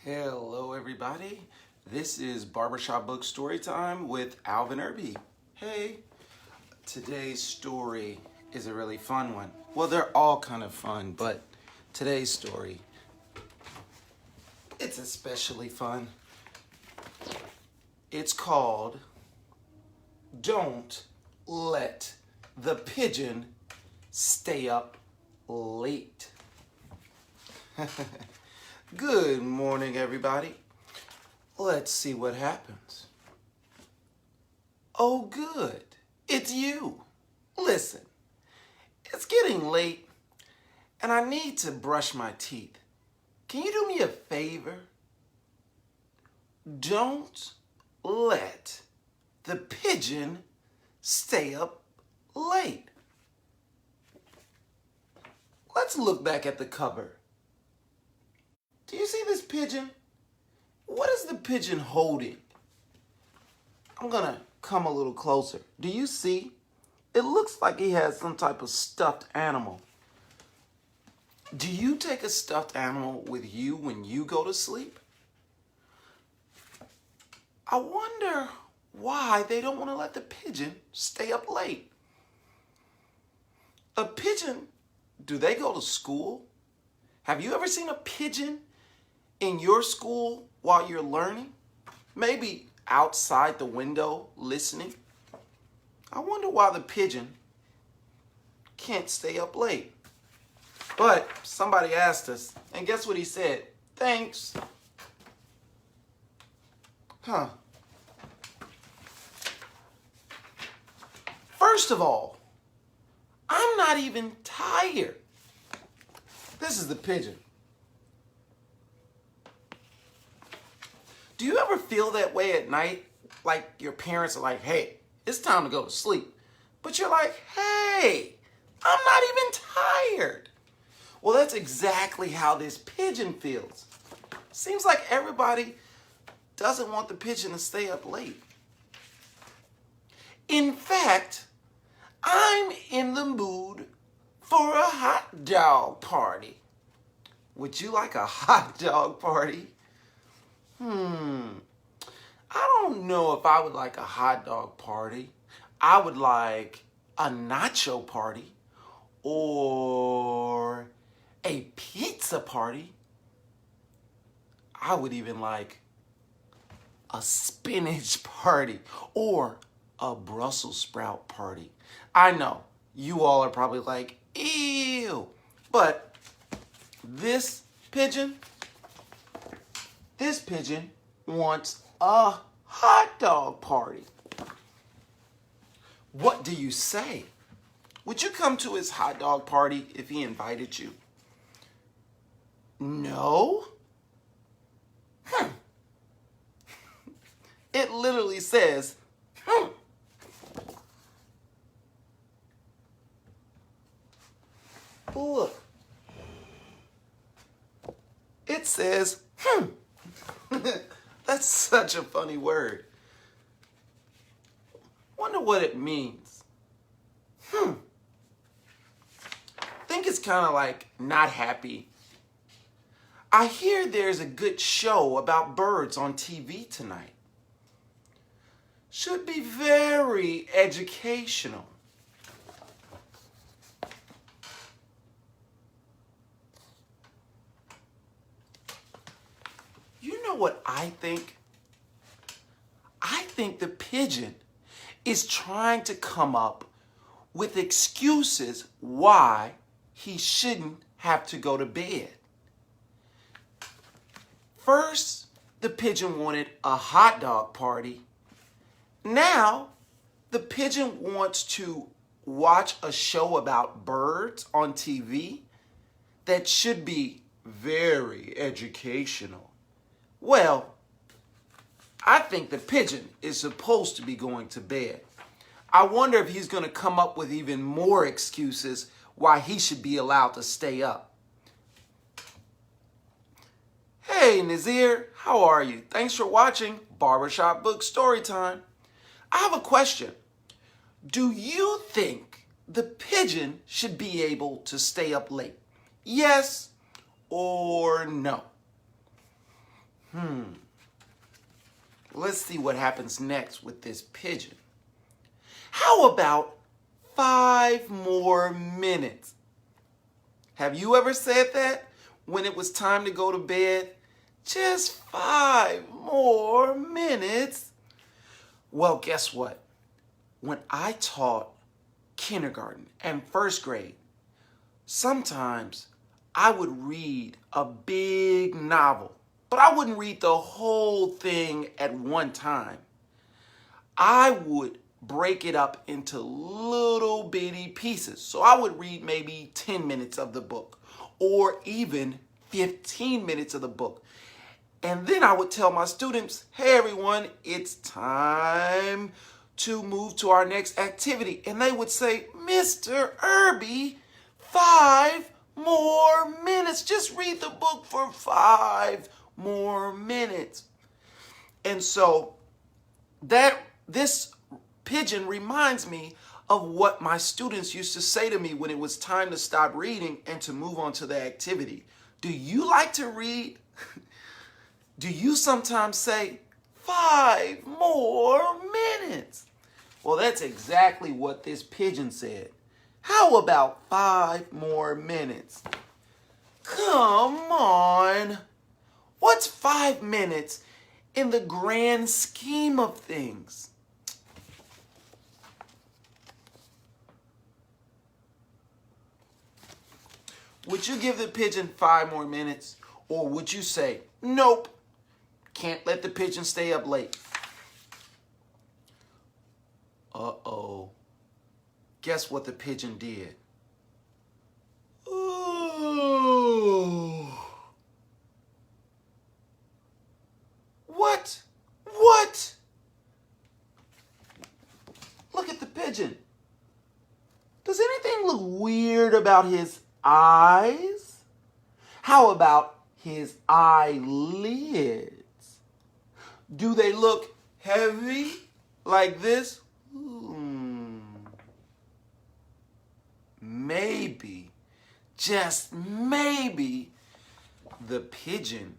Hello everybody, this is Barbershop Books story time with Alvin Irby. Hey, today's story is a really fun one. Well, they're all kind of fun, but today's story, it's especially fun. It's called Don't Let the Pigeon Stay Up Late. Good morning, everybody. Let's see what happens. Oh, good. It's you. Listen, it's getting late, and I need to brush my teeth. Can you do me a favor? Don't let the pigeon stay up late. Let's look back at the cover. Do you see this pigeon? What is the pigeon holding? I'm gonna come a little closer. Do you see? It looks like he has some type of stuffed animal. Do you take a stuffed animal with you when you go to sleep? I wonder why they don't want to let the pigeon stay up late. A pigeon, do they go to school? Have you ever seen a pigeon in your school while you're learning? Maybe outside the window listening? I wonder why the pigeon can't stay up late. But somebody asked us, and guess what he said? Thanks. First of all, I'm not even tired. This is the pigeon. Do you ever feel that way at night? Like your parents are like, hey, it's time to go to sleep. But you're like, hey, I'm not even tired. Well, that's exactly how this pigeon feels. Seems like everybody doesn't want the pigeon to stay up late. In fact, I'm in the mood for a hot dog party. Would you like a hot dog party? I don't know if I would like a hot dog party. I would like a nacho party or a pizza party. I would even like a spinach party or a Brussels sprout party. I know you all are probably like, ew, this pigeon wants a hot dog party. What do you say? Would you come to his hot dog party if he invited you? No? It literally says, Look. It says, That's such a funny word. Wonder what it means. Think it's kind of like not happy. I hear there's a good show about birds on TV tonight. Should be very educational. You know what I think? I think the pigeon is trying to come up with excuses why he shouldn't have to go to bed. First, the pigeon wanted a hot dog party. Now, the pigeon wants to watch a show about birds on TV that should be very educational. Well, I think the pigeon is supposed to be going to bed. I wonder if he's going to come up with even more excuses why he should be allowed to stay up. Hey, Nazir, how are you? Thanks for watching Barbershop Books Storytime. I have a question. Do you think the pigeon should be able to stay up late? Yes or no? Let's see what happens next with this pigeon. How about 5 more minutes? Have you ever said that when it was time to go to bed? Just 5 more minutes. Well, guess what? When I taught kindergarten and first grade, sometimes I would read a big novel, but I wouldn't read the whole thing at one time. I would break it up into little bitty pieces. So I would read maybe 10 minutes of the book or even 15 minutes of the book. And then I would tell my students, hey everyone, it's time to move to our next activity. And they would say, Mr. Irby, 5 more minutes. Just read the book for 5 more minutes. And so this pigeon reminds me of what my students used to say to me when it was time to stop reading and to move on to the activity. Do you like to read? Do you sometimes say, 5 more minutes? Well, that's exactly what this pigeon said. How about 5 more minutes? Come on. What's 5 minutes in the grand scheme of things? Would you give the pigeon 5 more minutes? Or would you say, nope, can't let the pigeon stay up late? Uh-oh. Guess what the pigeon did? Ooh. What? What? Look at the pigeon. Does anything look weird about his eyes? How about his eyelids? Do they look heavy like this? Maybe, just maybe, the pigeon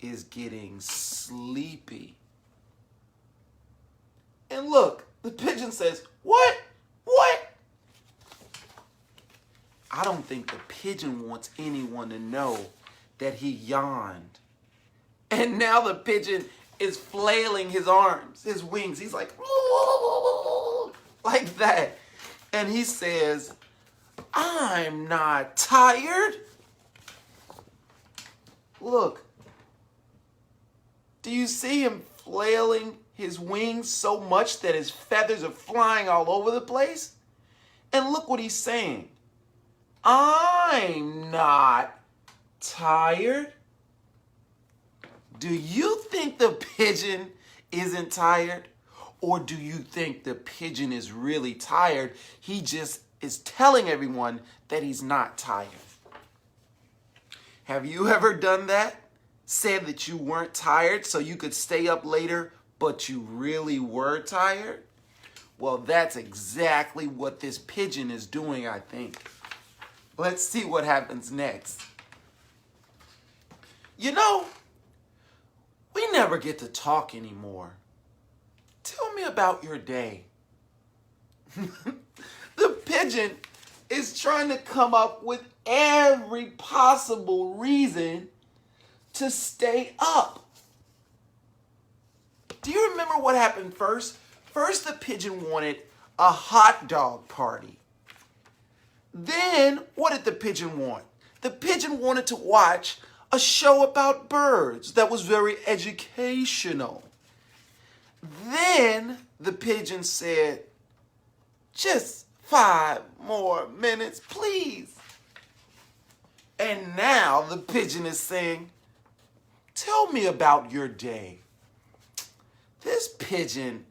is getting sleepy. And look, the pigeon says, what? What? I don't think the pigeon wants anyone to know that he yawned. And now the pigeon is flailing his arms, his wings. He's like that. And he says, I'm not tired. Look. Do you see him flailing his wings so much that his feathers are flying all over the place? And look what he's saying. I'm not tired. Do you think the pigeon isn't tired? Or do you think the pigeon is really tired? He just is telling everyone that he's not tired. Have you ever done that? Said that you weren't tired so you could stay up later, but you really were tired? Well, that's exactly what this pigeon is doing, I think. Let's see what happens next. You know, we never get to talk anymore. Tell me about your day. The pigeon is trying to come up with every possible reason to stay up. Do you remember what happened first? First, the pigeon wanted a hot dog party. Then, what did the pigeon want? The pigeon wanted to watch a show about birds that was very educational. Then, the pigeon said, just 5 more minutes, please. And now the pigeon is saying, tell me about your day. This pigeon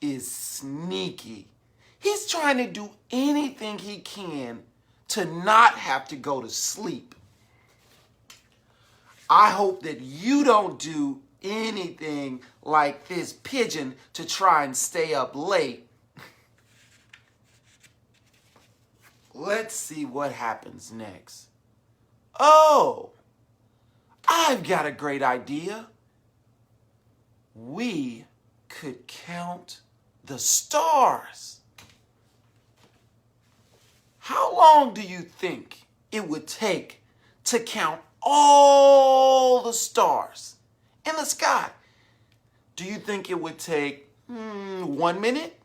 is sneaky. He's trying to do anything he can to not have to go to sleep. I hope that you don't do anything like this pigeon to try and stay up late. Let's see what happens next. Oh, I've got a great idea. we could count the stars. How long do you think it would take to count all the stars in the sky? Do you think it would take 1 minute?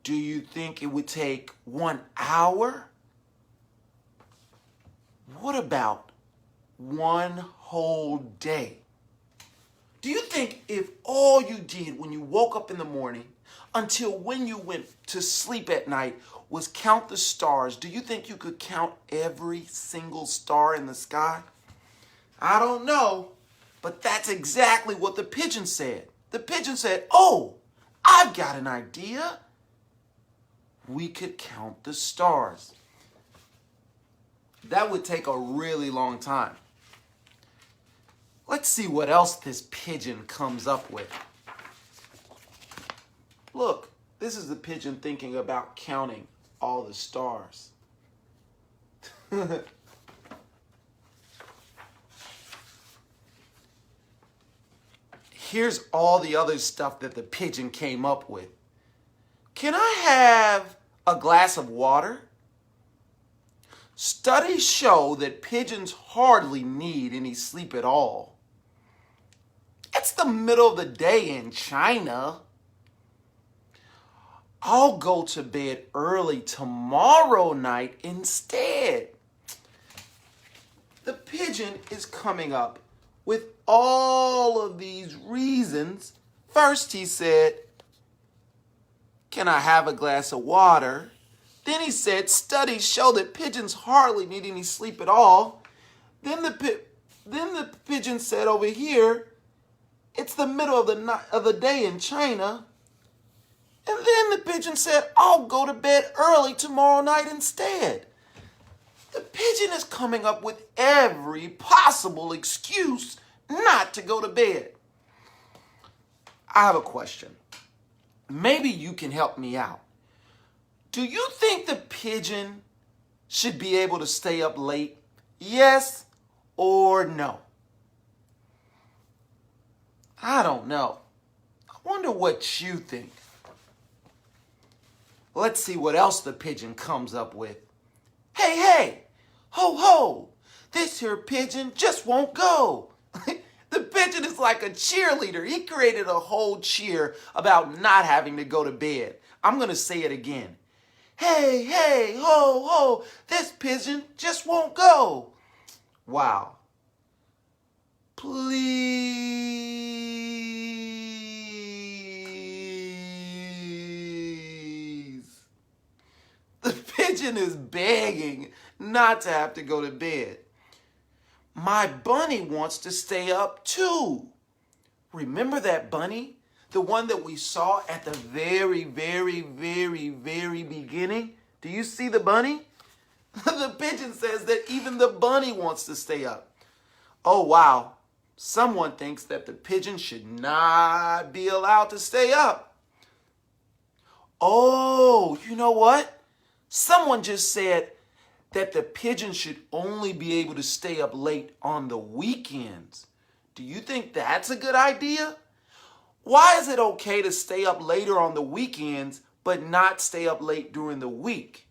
Do you think it would take 1 hour? What about 1 whole day? Do you think if all you did when you woke up in the morning until when you went to sleep at night was count the stars, do you think you could count every single star in the sky? I don't know, but that's exactly what the pigeon said. The pigeon said, oh, I've got an idea. We could count the stars. That would take a really long time. Let's see what else this pigeon comes up with. Look, this is the pigeon thinking about counting all the stars. Here's all the other stuff that the pigeon came up with. Can I have a glass of water? Studies show that pigeons hardly need any sleep at all. It's the middle of the day in China. I'll go to bed early tomorrow night instead. The pigeon is coming up with all of these reasons. First he said, can I have a glass of water? Then he said, studies show that pigeons hardly need any sleep at all. Then the pigeon said over here, it's the middle of the day in China. And then the pigeon said, I'll go to bed early tomorrow night instead. The pigeon is coming up with every possible excuse not to go to bed. I have a question. Maybe you can help me out. Do you think the pigeon should be able to stay up late? Yes or no? I don't know. I wonder what you think. Let's see what else the pigeon comes up with. Hey, hey, ho, ho, this here pigeon just won't go. The pigeon is like a cheerleader. He created a whole cheer about not having to go to bed. I'm going to say it again. Hey, hey, ho, ho, this pigeon just won't go. Wow. Please. The pigeon is begging not to have to go to bed. My bunny wants to stay up too. Remember that bunny? The one that we saw at the very beginning? Do you see the bunny? The pigeon says that even the bunny wants to stay up. Oh, wow. Someone thinks that the pigeon should not be allowed to stay up. Oh, you know what? Someone just said that the pigeon should only be able to stay up late on the weekends. Do you think that's a good idea? Why is it okay to stay up later on the weekends but not stay up late during the week?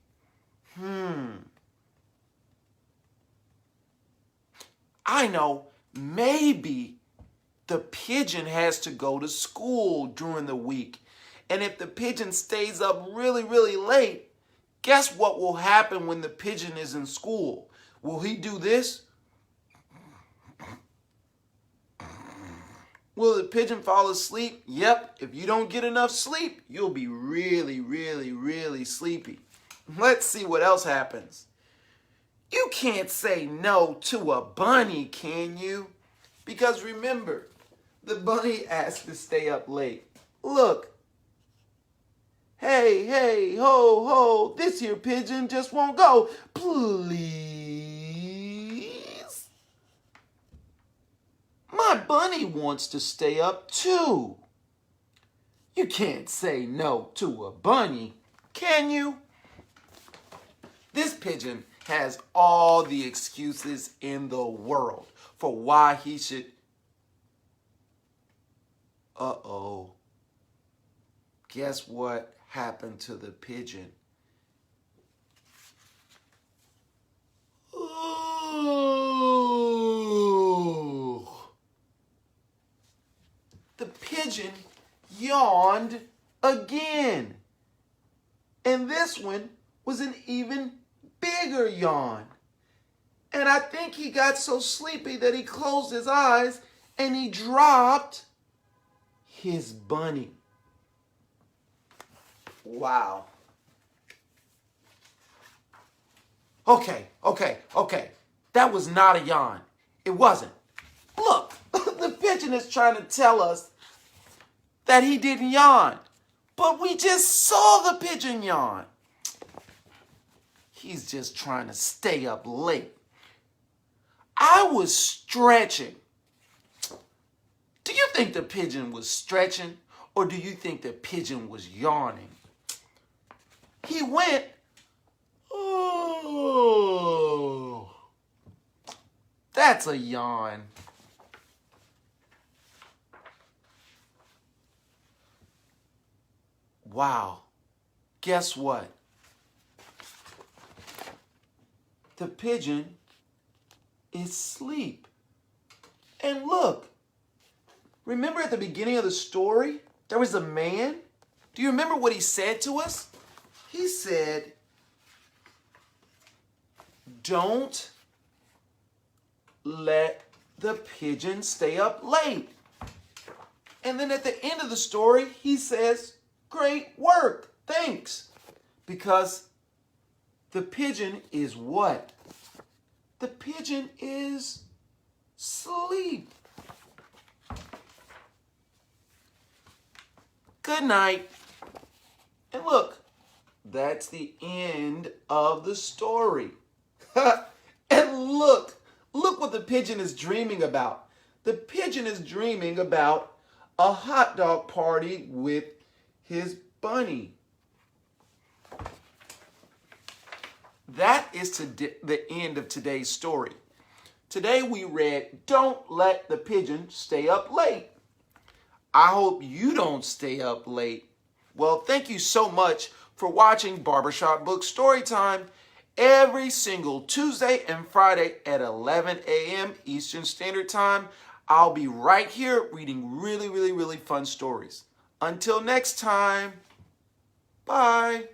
I know, maybe the pigeon has to go to school during the week. And if the pigeon stays up really late, guess what will happen when the pigeon is in school? Will he do this? Will the pigeon fall asleep? Yep, if you don't get enough sleep, you'll be really sleepy. Let's see what else happens. You can't say no to a bunny, can you? Because remember, the bunny asked to stay up late. Look. Hey, hey, ho, ho, this here pigeon just won't go. Please. My bunny wants to stay up too. You can't say no to a bunny, can you? This pigeon has all the excuses in the world for why he should... Uh-oh. Guess what happened to the pigeon? Ooh. The pigeon yawned again. And this one was an even bigger yawn. And I think he got so sleepy that he closed his eyes and he dropped his bunny. Wow. Okay. That was not a yawn. It wasn't. Look, the pigeon is trying to tell us that he didn't yawn. But we just saw the pigeon yawn. He's just trying to stay up late. I was stretching. Do you think the pigeon was stretching, or do you think the pigeon was yawning? He went, oh, that's a yawn. Wow, guess what? The pigeon is asleep. And look, remember at the beginning of the story, there was a man? Do you remember what he said to us? He said, don't let the pigeon stay up late. And then at the end of the story, he says, great work, thanks. Because the pigeon is what? The pigeon is sleep. Good night. And look, that's the end of the story. And look what the pigeon is dreaming about. The pigeon is dreaming about a hot dog party with his bunny. That is the end of today's story. Today we read, Don't Let the Pigeon Stay Up Late. I hope you don't stay up late. Well, thank you so much for watching Barbershop Books Storytime every single Tuesday and Friday at 11 a.m. Eastern Standard Time. I'll be right here reading really fun stories. Until next time, bye.